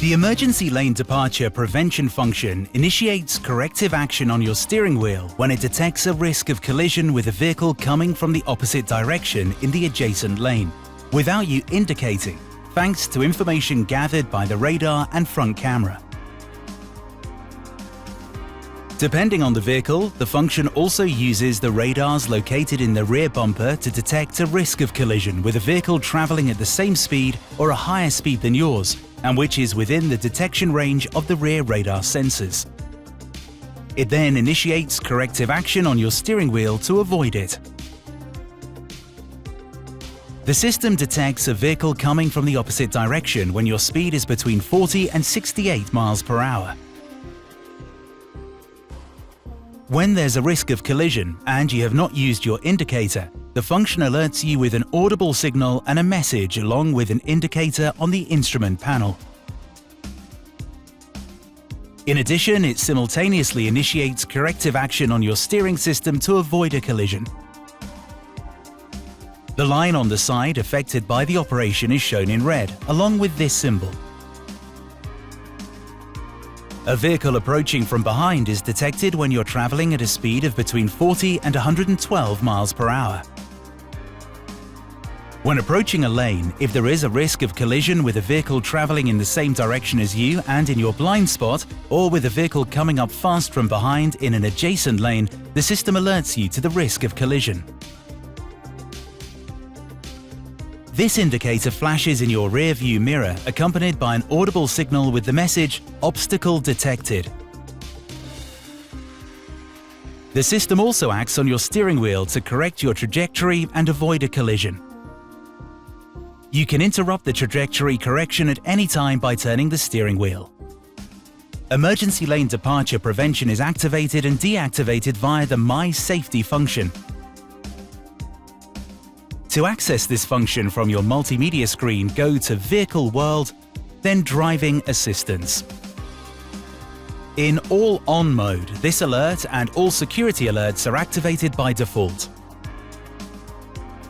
The emergency lane departure prevention function initiates corrective action on your steering wheel when it detects a risk of collision with a vehicle coming from the opposite direction in the adjacent lane, without you indicating, thanks to information gathered by the radar and front camera. Depending on the vehicle, the function also uses the radars located in the rear bumper to detect a risk of collision with a vehicle traveling at the same speed or a higher speed than yours, and which is within the detection range of the rear radar sensors. It then initiates corrective action on your steering wheel to avoid it. The system detects a vehicle coming from the opposite direction when your speed is between 40 and 68 miles per hour. When there's a risk of collision and you have not used your indicator, the function alerts you with an audible signal and a message along with an indicator on the instrument panel. In addition, it simultaneously initiates corrective action on your steering system to avoid a collision. The line on the side affected by the operation is shown in red, along with this symbol. A vehicle approaching from behind is detected when you're traveling at a speed of between 40 and 112 miles per hour. When approaching a lane, if there is a risk of collision with a vehicle traveling in the same direction as you and in your blind spot, or with a vehicle coming up fast from behind in an adjacent lane, the system alerts you to the risk of collision. This indicator flashes in your rear view mirror, accompanied by an audible signal with the message, "Obstacle detected." The system also acts on your steering wheel to correct your trajectory and avoid a collision. You can interrupt the trajectory correction at any time by turning the steering wheel. Emergency lane departure prevention is activated and deactivated via the My Safety function. To access this function from your multimedia screen, go to Vehicle World, then Driving Assistance. In All On mode, this alert and all security alerts are activated by default.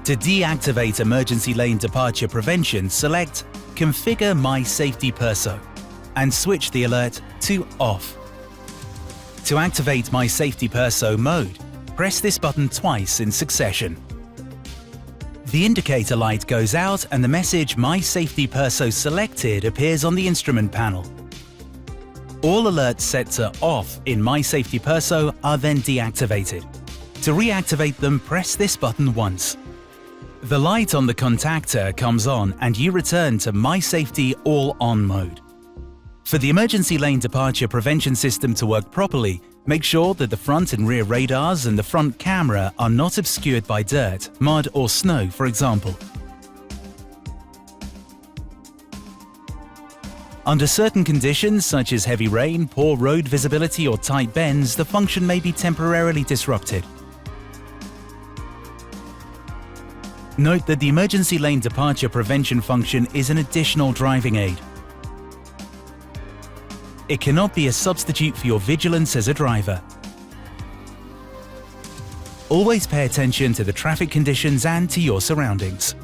To deactivate emergency lane departure prevention, select Configure My Safety Perso and switch the alert to Off. To activate My Safety Perso mode, press this button twice in succession. The indicator light goes out and the message My Safety Perso Selected appears on the instrument panel. All alerts set to Off in My Safety Perso are then deactivated. To reactivate them, press this button once. The light on the contactor comes on and you return to My Safety All On mode. For the emergency lane departure prevention system to work properly, make sure that the front and rear radars and the front camera are not obscured by dirt, mud or snow, for example. Under certain conditions such as heavy rain, poor road visibility or tight bends, the function may be temporarily disrupted. Note that the emergency lane departure prevention function is an additional driving aid. It cannot be a substitute for your vigilance as a driver. Always pay attention to the traffic conditions and to your surroundings.